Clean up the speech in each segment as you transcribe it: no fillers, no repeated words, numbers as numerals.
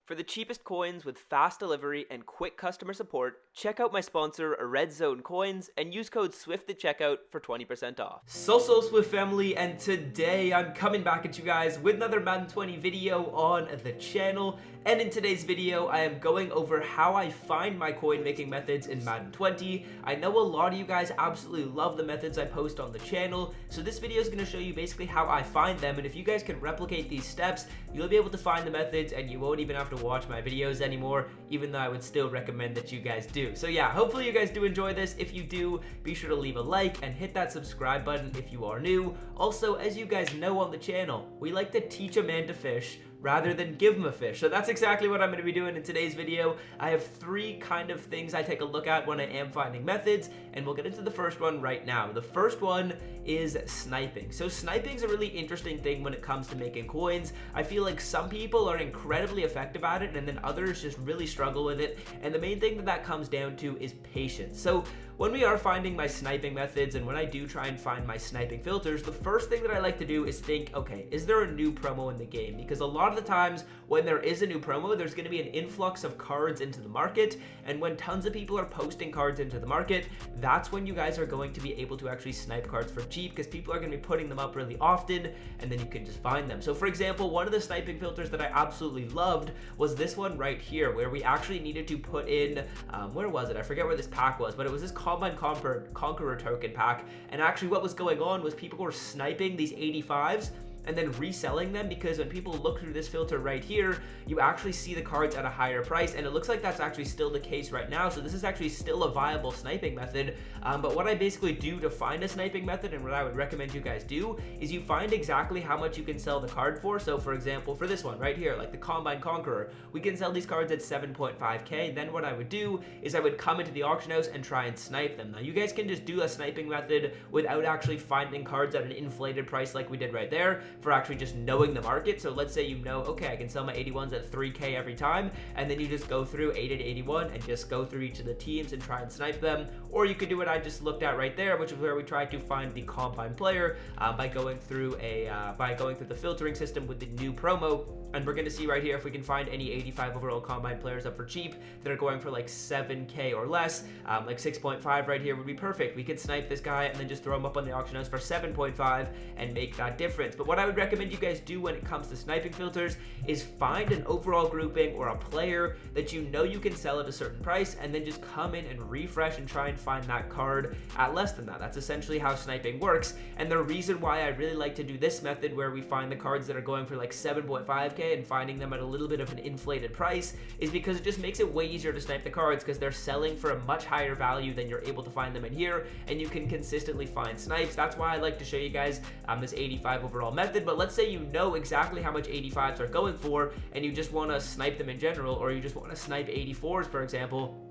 For the cheapest coins with fast delivery and quick customer support, check out my sponsor, Red Zone Coins, and use code SWIFT at checkout for 20% off. So Swift family, and today I'm coming back at you guys with another Madden 20 video on the channel. And in today's video, I am going over how I find my coin making methods in Madden 20. I know a lot of you guys absolutely love the methods I post on the channel, so this video is going to show you basically how I find them, and if you guys can replicate these steps, you'll be able to find the methods and you won't even have to watch my videos anymore, even though I would still recommend that you guys do. So yeah, hopefully you guys do enjoy this. If you do, be sure to leave a like and hit that subscribe button if you are new. Also, as you guys know on the channel, we like to teach a man to fish rather than give him a fish. So that's exactly what I'm going to be doing in today's video. I have three kind of things I take a look at when I am finding methods, and we'll get into the first one right now. The first one is sniping. So sniping is a really interesting thing when it comes to making coins. I feel like some people are incredibly effective at it, and then others just really struggle with it. And the main thing that comes down to is patience. So when we are finding my sniping methods, and when I do try and find my sniping filters, the first thing that I like to do is think, okay, is there a new promo in the game? Because a lot of the times when there is a new promo, there's going to be an influx of cards into the market, and when tons of people are posting cards into the market, that's when you guys are going to be able to actually snipe cards for cheap, because people are going to be putting them up really often, and then you can just find them. So for example, one of the sniping filters that I absolutely loved was this one right here, where we actually needed to put in, where was it? I forget where this pack was, but it was this Combine Conqueror token pack, and actually what was going on was people were sniping these 85s and then reselling them, because when people look through this filter right here, you actually see the cards at a higher price, and it looks like that's actually still the case right now. So this is actually still a viable sniping method, but what I basically do to find a sniping method, and what I would recommend you guys do, is you find exactly how much you can sell the card for. So for example, for this one right here, like the Combine Conqueror, we can sell these cards at 7.5k. Then what I would do is I would come into the auction house and try and snipe them. Now you guys can just do a sniping method without actually finding cards at an inflated price like we did right there, for actually just knowing the market. So let's say you know, okay, I can sell my 81s at 3k every time, and then you just go through 80 to 81 and just go through each of the teams and try and snipe them. Or you could do what I just looked at right there, which is where we tried to find the Combine player by going through the filtering system with the new promo. And we're going to see right here if we can find any 85 overall Combine players up for cheap that are going for like 7k or less. Like 6.5 right here would be perfect. We could snipe this guy and then just throw him up on the auction house for 7.5 and make that difference. But what I would recommend you guys do when it comes to sniping filters is find an overall grouping or a player that you know you can sell at a certain price, and then just come in and refresh and try and find that card at less than that. That's essentially how sniping works. And the reason why I really like to do this method, where we find the cards that are going for like 7.5k and finding them at a little bit of an inflated price, is because it just makes it way easier to snipe the cards, because they're selling for a much higher value than you're able to find them in here, and you can consistently find snipes. That's why I like to show you guys this 85 overall method. But let's say you know exactly how much 85s are going for, and you just want to snipe them in general, or you just want to snipe 84s, for example.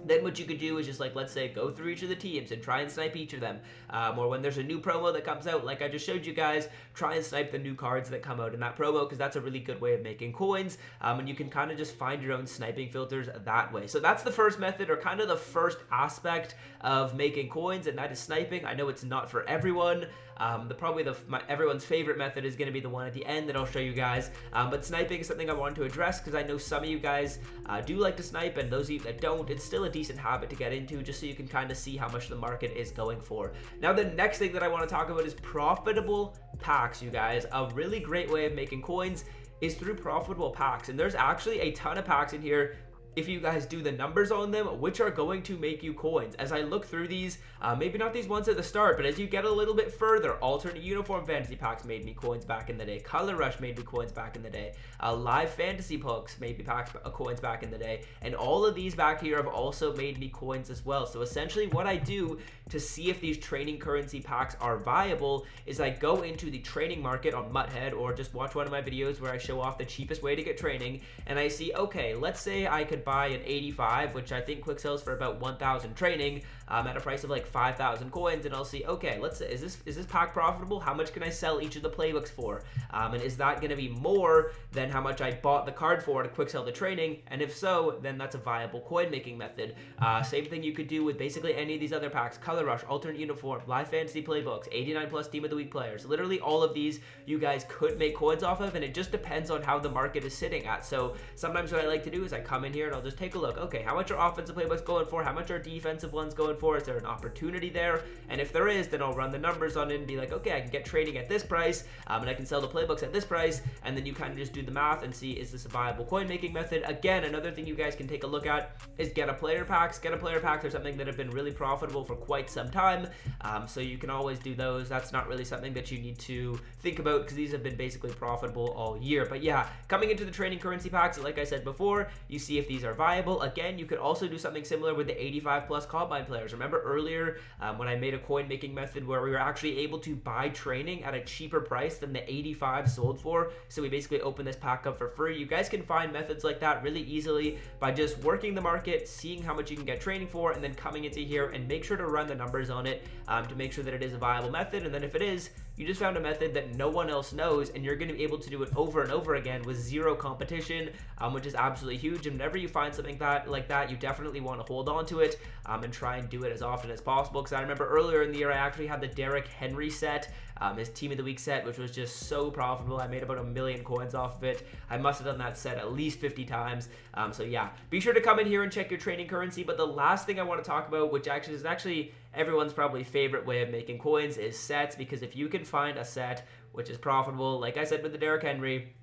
Then what you could do is just, like, let's say, go through each of the teams and try and snipe each of them. Or when there's a new promo that comes out, like I just showed you guys, try and snipe the new cards that come out in that promo, because that's a really good way of making coins. And you can kind of just find your own sniping filters that way. So that's the first method, or kind of the first aspect of making coins, and that is sniping. I know it's not for everyone. Everyone's favorite method is going to be the one at the end that I'll show you guys. But sniping is something I wanted to address, because I know some of you guys do like to snipe, and those of you that don't, it's still a decent habit to get into, just so you can kind of see how much the market is going for. Now, the next thing that I want to talk about is profitable packs, you guys. A really great way of making coins is through profitable packs, and there's actually a ton of packs in here, if you guys do the numbers on them, which are going to make you coins. As I look through these, maybe not these ones at the start, but as you get a little bit further, alternate uniform fantasy packs made me coins back in the day. Color Rush made me coins back in the day. Live fantasy packs made me coins back in the day. And all of these back here have also made me coins as well. So essentially what I do to see if these training currency packs are viable is I go into the training market on Mutthead, or just watch one of my videos where I show off the cheapest way to get training, and I see, okay, let's say I could buy an 85, which I think quick sells for about 1,000 training, at a price of like 5,000 coins, and I'll see, okay, let's say, is this pack profitable? How much can I sell each of the playbooks for? And is that going to be more than how much I bought the card for to quick sell the training? And if so, then that's a viable coin making method. Same thing you could do with basically any of these other packs: Color Rush, Alternate Uniform, Live Fantasy Playbooks, 89 plus Team of the Week players. Literally all of these you guys could make coins off of, and it just depends on how the market is sitting at. So sometimes what I like to do is I come in here and I'll just take a look. Okay, how much are offensive playbooks going for? How much are defensive ones going for? Is there an opportunity there? And if there is, then I'll run the numbers on it and be like, okay, I can get training at this price, and I can sell the playbooks at this price, and then you kind of just do the math and see, is this a viable coin making method? Again, another thing you guys can take a look at is get a player packs. Get a player packs are something that have been really profitable for quite some time, so you can always do those. That's not really something that you need to think about because these have been basically profitable all year. But yeah, coming into the training currency packs, like I said before, you see if these are viable. Again, you could also do something similar with the 85 plus combine players. Remember earlier when I made a coin making method where we were actually able to buy training at a cheaper price than the 85 sold for? So we basically opened this pack up for free. You guys can find methods like that really easily by just working the market, seeing how much you can get training for, and then coming into here and make sure to run the numbers on it to make sure that it is a viable method. And then if it is, you just found a method that no one else knows, and you're going to be able to do it over and over again with zero competition, which is absolutely huge. And whenever you find something like that, you definitely want to hold on to it and try and do it as often as possible. Because I remember earlier in the year, I actually had the Derrick Henry set, his Team of the Week set, which was just so profitable. I made about 1 million coins off of it. I must have done that set at least 50 times. So yeah, be sure to come in here and check your training currency. But the last thing I want to talk about, which actually is everyone's probably favorite way of making coins, is sets. Because if you can find a set which is profitable, like I said with the Derrick Henry,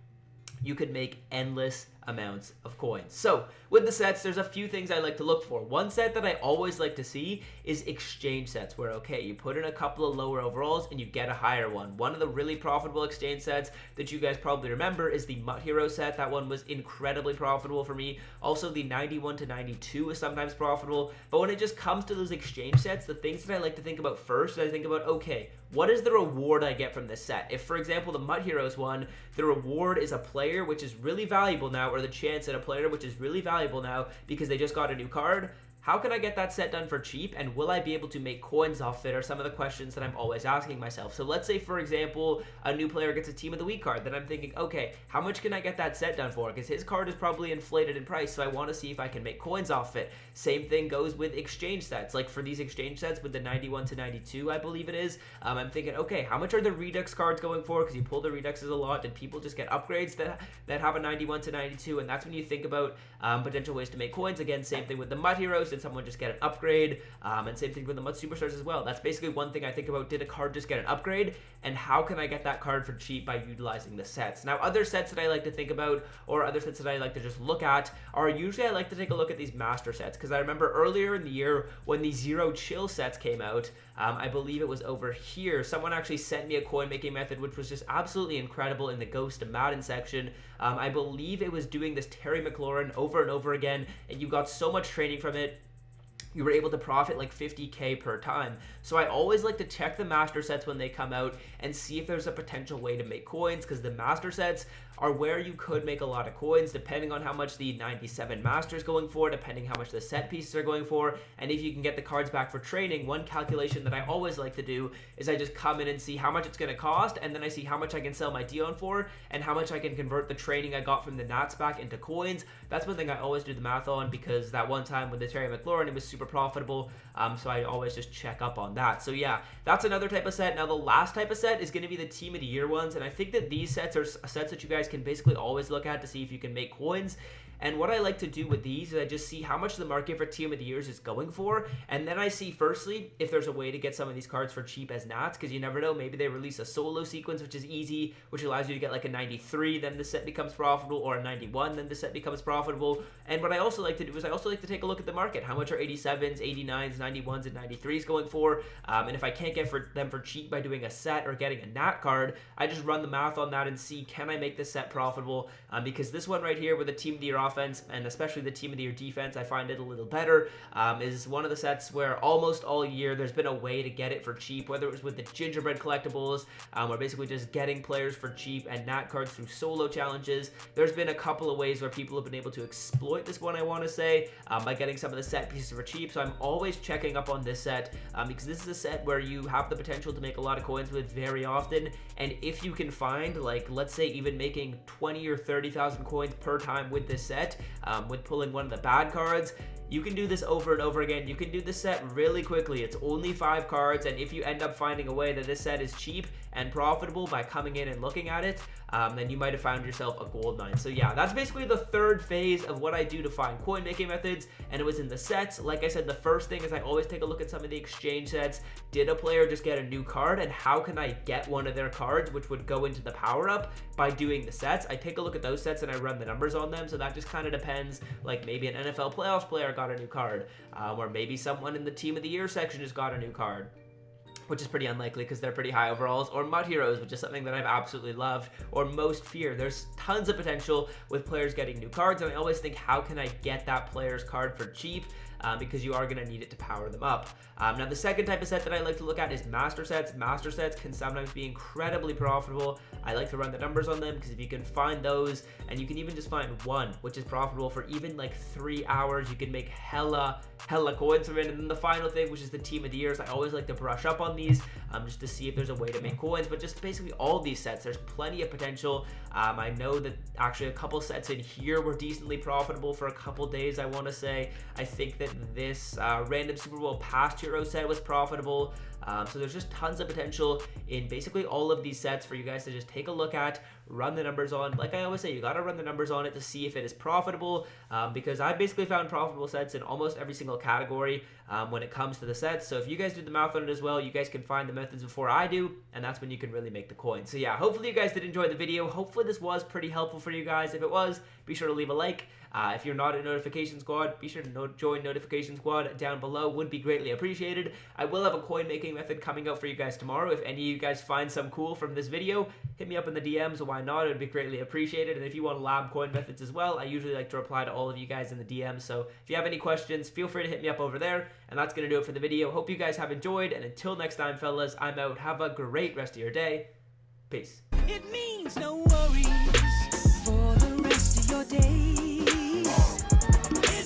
you could make endless amounts of coins. So with the sets, there's a few things I like to look for. One set that I always like to see is exchange sets, where okay, you put in a couple of lower overalls and you get a higher one. One of the really profitable exchange sets that you guys probably remember is the Mutt Hero set. That one was incredibly profitable for me. Also, the 91 to 92 is sometimes profitable. But when it just comes to those exchange sets, the things that I like to think about first, I think about, okay, what is the reward I get from this set? If, for example, the Mutt Heroes one, the reward is a player which is really valuable now, or the chance at a player which is really valuable now because they just got a new card, how can I get that set done for cheap, and will I be able to make coins off it, are some of the questions that I'm always asking myself. So let's say, for example, a new player gets a Team of the Week card, then I'm thinking, okay, how much can I get that set done for? Because his card is probably inflated in price, so I want to see if I can make coins off it. Same thing goes with exchange sets. Like for these exchange sets with the 91 to 92, I believe it is, I'm thinking, okay, how much are the Redux cards going for? Because you pull the Reduxes a lot. Did people just get upgrades that have a 91 to 92? And that's when you think about potential ways to make coins. Again, same thing with the Mutt Heroes. Did someone just get an upgrade? And same thing with the Mutt Superstars as well. That's basically one thing I think about. Did a card just get an upgrade? And how can I get that card for cheap by utilizing the sets? Now, other sets that I like to think about, or other sets that I like to just look at, are usually I like to take a look at these master sets. Because I remember earlier in the year when the Zero Chill sets came out, I believe it was over here, someone actually sent me a coin making method which was just absolutely incredible in the Ghost of Madden section. I believe it was doing this Terry McLaurin over and over again, and you got so much training from it. You were able to profit like 50k per time. So I always like to check the master sets when they come out and see if there's a potential way to make coins, because the master sets are where you could make a lot of coins depending on how much the 97 master is going for, depending how much the set pieces are going for, and if you can get the cards back for training. One calculation that I always like to do is I just come in and see how much it's going to cost, and then I see how much I can sell my Dion for and how much I can convert the training I got from the Nats back into coins. That's one thing I always do the math on, because that one time with the Terry McLaurin, it was super profitable, so I always just check up on that. So yeah, that's another type of set. Now the last type of set is going to be the Team of the Year ones, and I think that these sets are sets that you guys can basically always look at to see if you can make coins. And what I like to do with these is I just see how much the market for Team of the Years is going for, and then I see firstly if there's a way to get some of these cards for cheap as Nats, because you never know, maybe they release a solo sequence which is easy, which allows you to get like a 93, then the set becomes profitable, or a 91, then the set becomes profitable. And what I also like to do is I also like to take a look at the market. How much are 87s, 89s, 91s, and 93s going for? And if I can't get them for cheap by doing a set or getting a Nat card, I just run the math on that and see, can I make this set profitable? Because this one right here with the Team of the Year offense, and especially the Team of the Year defense, I find it a little better, is one of the sets where almost all year there's been a way to get it for cheap, whether it was with the gingerbread collectibles, or basically just getting players for cheap and nat cards through solo challenges. There's been a couple of ways where people have been able to exploit this one, I want to say, by getting some of the set pieces for cheap. So I'm always checking up on this set, because this is a set where you have the potential to make a lot of coins with very often, and if you can find, like, let's say even making 20 or 30,000 coins per time with this set, with pulling one of the bad cards, you can do this over and over again. You can do this set really quickly. It's only 5 cards, and if you end up finding a way that this set is cheap and profitable by coming in and looking at it, then you might have found yourself a gold mine. So yeah, that's basically the third phase of what I do to find coin making methods, and it was in the sets. Like I said, the first thing is I always take a look at some of the exchange sets. Did a player just get a new card, and how can I get one of their cards, which would go into the power up by doing the sets? I take a look at those sets and I run the numbers on them. So that just kind of depends. Like maybe an NFL playoffs player got a new card, or maybe someone in the Team of the Year section just got a new card, which is pretty unlikely because they're pretty high overalls, or Mud Heroes, which is something that I've absolutely loved, or Most Fear. There's tons of potential with players getting new cards, and I always think, how can I get that player's card for cheap? Because you are going to need it to power them up. Now, the second type of set that I like to look at is master sets. Master sets can sometimes be incredibly profitable. I like to run the numbers on them because if you can find those, and you can even just find one, which is profitable for even like 3 hours, you can make hella coins from it. And then the final thing, which is the Team of the Years, I always like to brush up on these just to see if there's a way to make coins. But just basically all these sets, there's plenty of potential. I know that actually a couple sets in here were decently profitable for a couple days, I want to say. I think that this random Super Bowl past hero set was profitable. So there's just tons of potential in basically all of these sets for you guys to just take a look at, run the numbers on. Like I always say, you got to run the numbers on it to see if it is profitable, because I basically found profitable sets in almost every single category when it comes to the sets. So if you guys do the math on it as well, you guys can find the methods before I do, and that's when you can really make the coin. So yeah, hopefully you guys did enjoy the video. Hopefully this was pretty helpful for you guys. If it was, be sure to leave a like. If you're not in Notification Squad, be sure to join Notification Squad down below. Would be greatly appreciated. I will have a coin making method coming out for you guys tomorrow. If any of you guys find some cool from this video, hit me up in the DMs. Why not? It would be greatly appreciated. And if you want lab coin methods as well, I usually like to reply to all of you guys in the DMs. So if you have any questions, feel free to hit me up over there. And that's going to do it for the video. Hope you guys have enjoyed. And until next time, fellas, I'm out. Have a great rest of your day. Peace. It means no worry.